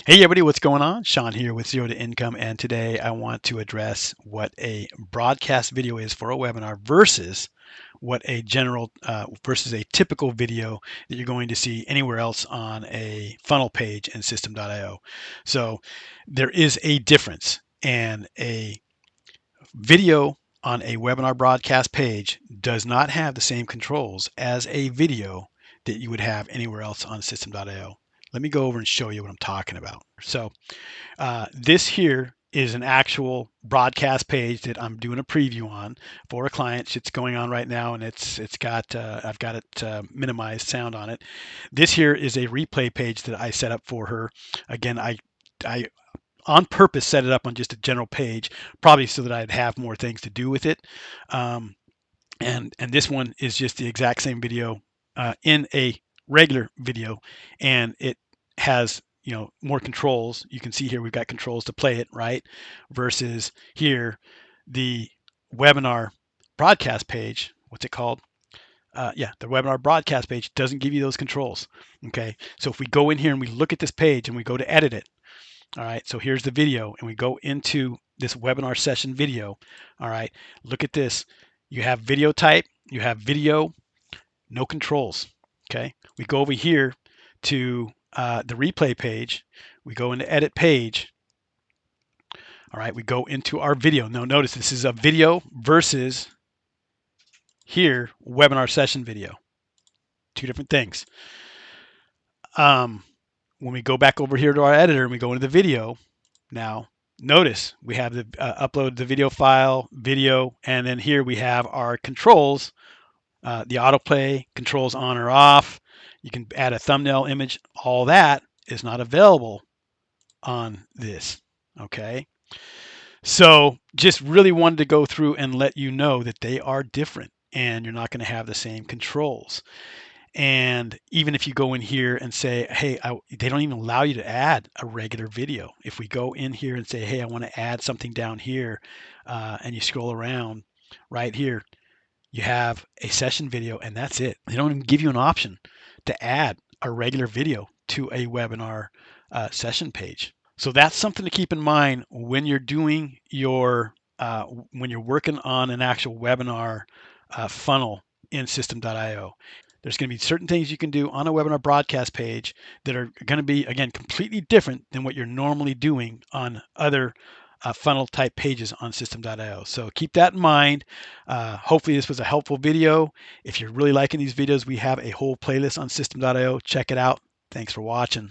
Hey everybody, what's going on? Sean here with Zero to Income, and today I want to address what a broadcast video is for a webinar versus what a versus a typical video that you're going to see anywhere else on a funnel page in System.io. So there is a difference, and a video on a webinar broadcast page does not have the same controls as a video that you would have anywhere else on System.io. Let me go over and show you what I'm talking about. So this here is an actual broadcast page that I'm doing a preview on for a client. It's going on right now, and it's got I've got it minimized sound on it. This here is a replay page that I set up for her. Again, I on purpose set it up on just a general page, probably so that I'd have more things to do with it. Um, and this one is just the exact same video in a regular video, and it has more controls. You can see here we've got controls to play it, right? Versus here the webinar broadcast page. What's it called? Yeah, the webinar broadcast page doesn't give you those controls. Okay, so if we go in here and we look at this page and we go to edit it, all right, so here's the video, and we go into this webinar session video. All right, look at this. You have video type, you have video, no controls. Okay, we go over here to the replay page. We go into edit page. All right, we go into our video. Now notice this is a video versus here webinar session video. Two different things. When we go back over here to our editor and we go into the video, now notice we have the upload the video file, video, and then here we have our controls, the autoplay controls on or off. You can add a thumbnail image. All that is not available on this. Okay. So just really wanted to go through and let you know that they are different and you're not going to have the same controls. And even if you go in here and say, hey, they don't even allow you to add a regular video. If we go in here and say, hey, I want to add something down here, and you scroll around right here, you have a session video and that's it. They don't even give you an option to add a regular video to a webinar session page. So that's something to keep in mind when you're doing your, when you're working on an actual webinar funnel in System.io. There's going to be certain things you can do on a webinar broadcast page that are going to be, again, completely different than what you're normally doing on other funnel type pages on System.io. So keep that in mind. Hopefully this was a helpful video. If you're really liking these videos, we have a whole playlist on System.io. Check it out. Thanks for watching.